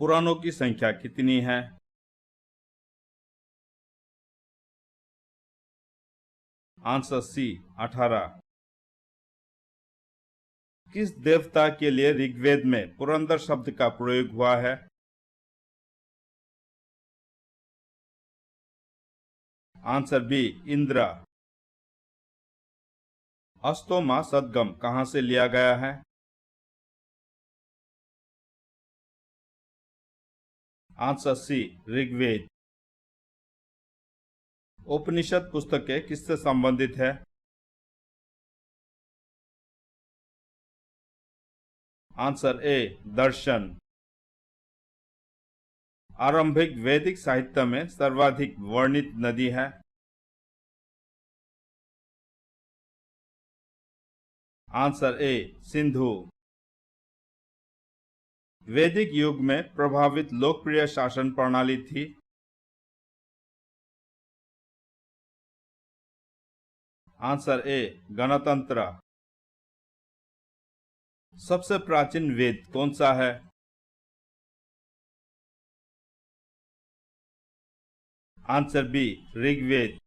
पुराणों की संख्या कितनी है? Answer C 18। किस देवता के लिए ऋग्वेद में पुरंदर शब्द का प्रयोग हुआ है? Answer B Indra. अस्तोमा सदगम कहां से लिया गया है? आंसर सी ऋग्वेद। उपनिषद पुस्तकें किससे संबंधित है? आंसर ए दर्शन। आरंभिक वैदिक साहित्य में सर्वाधिक वर्णित नदी है? आंसर ए सिंधु। वैदिक युग में प्रभावित लोकप्रिय शासन प्रणाली थी? आंसर ए गणतंत्र। सबसे प्राचीन वेद कौन सा है? Answer B Rigveda.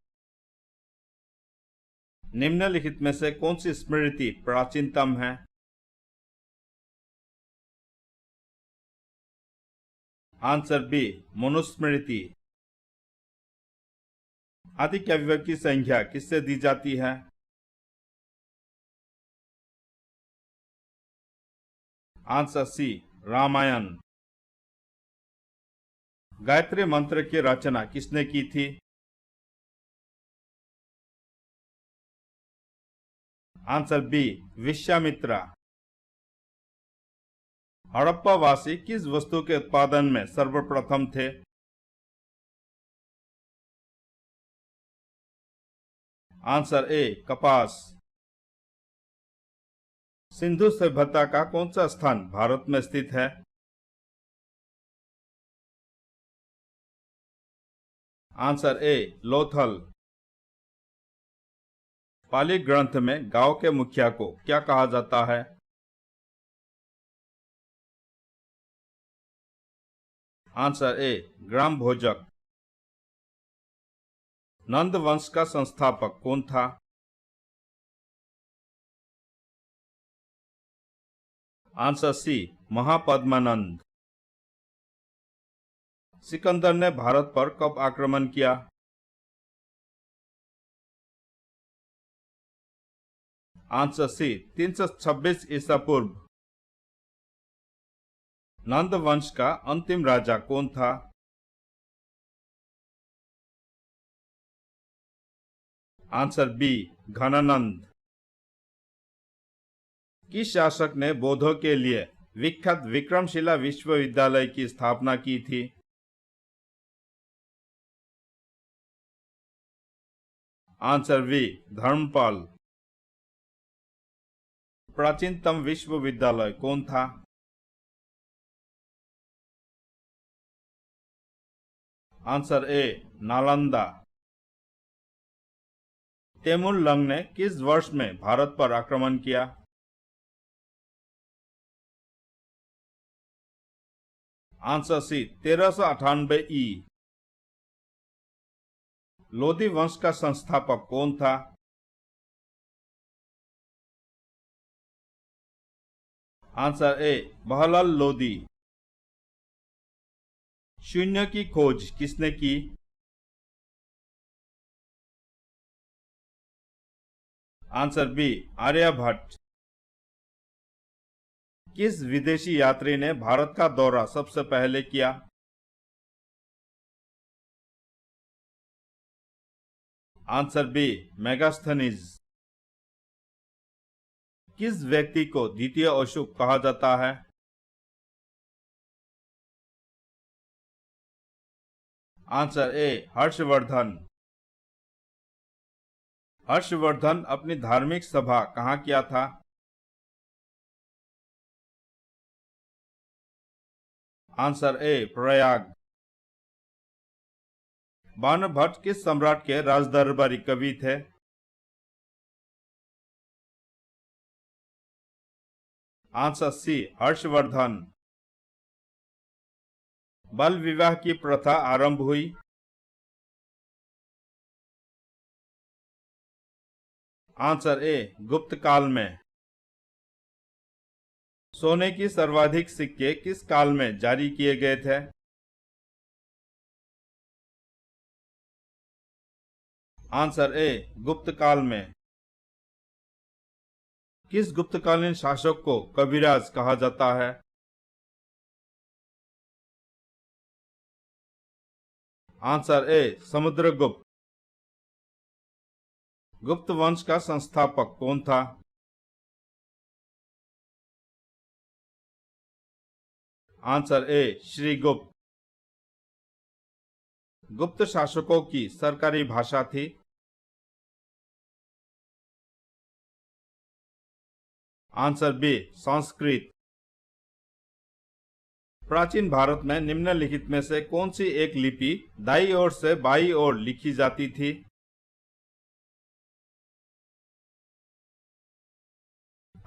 निम्नलिखित में से कौन सी स्मृति प्राचीनतम है? Answer B Manusmriti. आदिकव्य की संख्या किससे दी जाती है? आंसर सी रामायण। गायत्री मंत्र की रचना किसने की थी? Answer B Vishwamitra. हड़प्पावासी किस वस्तु के उत्पादन में सर्वप्रथम थे? आंसर ए कपास। सिंधु सभ्यता का कौन सा स्थान भारत में स्थित है? आंसर ए लोथल। पाली ग्रंथ में गांव के मुखिया को क्या कहा जाता है? आंसर ए ग्राम भोजक। नंद वंश का संस्थापक कौन था? आंसर सी महापद्मानंद। सिकंदर ने भारत पर कब आक्रमण किया? आंसर सी 326 ईसा पूर्व। नंद वंश का अंतिम राजा कौन था? Answer B Ghananand. किस शासक ने बौद्धों के लिए विख्यात विक्रमशिला विश्वविद्यालय की स्थापना की थी? Answer B Dharmapala. प्राचीनतम विश्वविद्यालय कौन था? Answer A Nalanda. Timur Lang ने किस वर्ष में भारत पर आक्रमण किया? आंसर सी 1398 ई। लोधी वंश का संस्थापक कौन था? Answer A Bahlol Lodi. शून्य की खोज किसने की? Answer B Aryabhata. किस विदेशी यात्री ने भारत का दौरा सबसे पहले किया? Answer B Megasthenes. किस व्यक्ति को द्वितीय अशोक कहा जाता है? आंसर ए हर्षवर्धन। हर्षवर्धन अपनी धार्मिक सभा कहाँ किया था? आंसर ए प्रयाग। बाणभट्ट किस सम्राट के राजदरबारी कवि थे? Answer C Harshavardhana. बाल विवाह की प्रथा आरंभ हुई? आंसर ए, गुप्त काल में। सोने की सर्वाधिक सिक्के किस काल में जारी किए गए थे? आंसर ए, गुप्त काल में। किस गुप्तकालीन शासक को कविराज कहा जाता है? Answer A, Samudragupta. गुप्त वंश का संस्थापक कौन था? Answer A, Srigupta. गुप्त शासकों की सरकारी भाषा थी? Answer B, Sanskrit. प्राचीन भारत में निम्नलिखित में से कौन सी एक लिपि दाईं ओर से बाईं ओर लिखी जाती थी?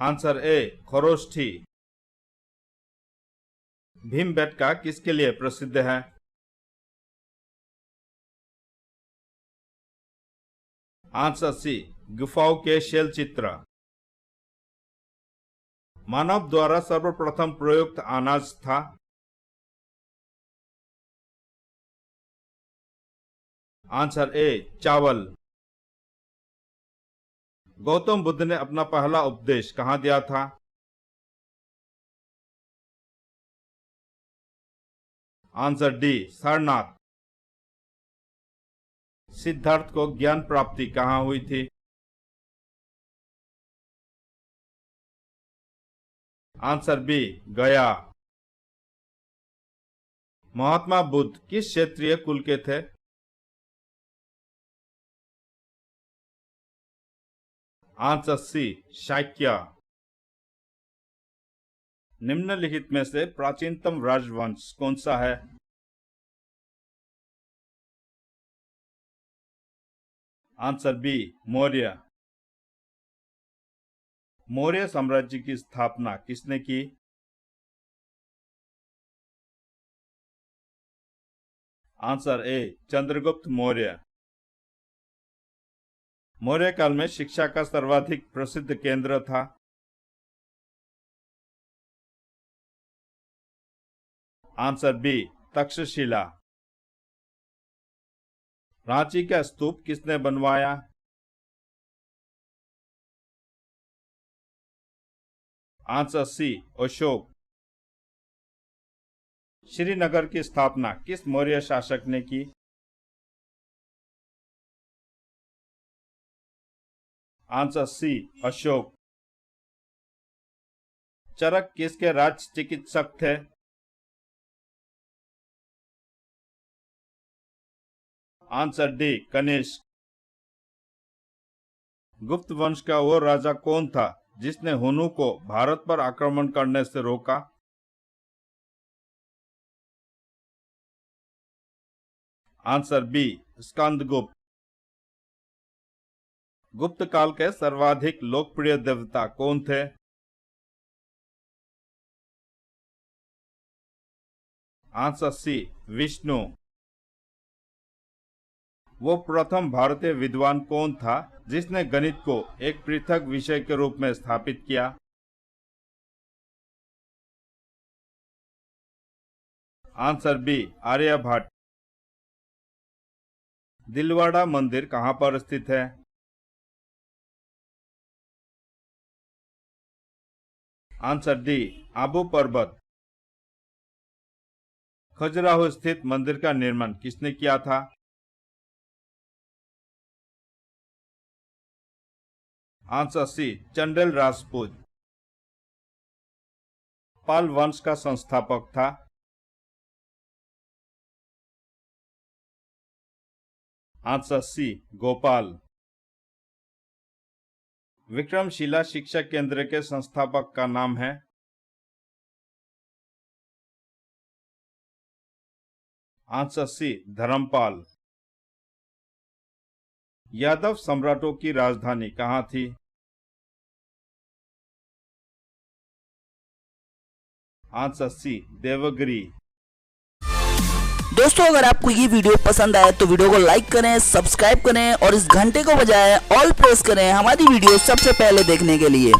Answer A, Kharoshthi. भीमबेटका किसके लिए प्रसिद्ध है? आंसर सी, गुफाओं के शैल चित्र। मानव द्वारा सर्वप्रथम प्रयुक्त अनाज था? आंसर ए, चावल। गौतम बुद्ध ने अपना पहला उपदेश कहाँ दिया था? Answer D, Sarnath. सिद्धार्थ को ज्ञान प्राप्ति कहाँ हुई थी? आंसर बी, गया। महात्मा बुद्ध किस क्षेत्रीय कुल के थे? Answer C, Shakya. निम्नलिखित में से प्राचीनतम राजवंश कौन सा है? Answer B, Maurya. मौर्य साम्राज्य की स्थापना किसने की? Answer A, Chandragupta Maurya. मौर्य काल में शिक्षा का सर्वाधिक प्रसिद्ध केंद्र था? Answer B, Takshashila. रांची का स्तूप किसने बनवाया? Answer C, Ashok. श्रीनगर की स्थापना किस मौर्य शासक ने की? Answer C, Ashok. चरक किसके राज चिकित्सक थे? Answer D, Kanishka. गुप्त वंश का वो राजा कौन था जिसने हुनु को भारत पर आक्रमण करने से रोका? Answer B, Skandagupta. गुप्त काल के सर्वाधिक लोकप्रिय देवता कौन थे? Answer C, Vishnu. वो प्रथम भारतीय विद्वान कौन था जिसने गणित को एक पृथक विषय के रूप में स्थापित किया? Answer B, Aryabhata. दिलवाड़ा मंदिर कहाँ पर स्थित है? आंसर डी, आबू पर्वत। खजुराहो स्थित मंदिर का निर्माण किसने किया था? Answer C, Chandel Rajput. पाल वंश का संस्थापक था? आंसर सी, गोपाल। विक्रमशिला शिक्षा केंद्र के संस्थापक का नाम है? Answer C, Dharmapal. यादव सम्राटों की राजधानी कहाँ थी? Answer C, Devagiri. दोस्तों अगर आपको ये वीडियो पसंद आए तो वीडियो को लाइक करें, सब्सक्राइब करें और इस घंटे को बजाएं ऑल प्रेस करें हमारी वीडियो सबसे पहले देखने के लिए।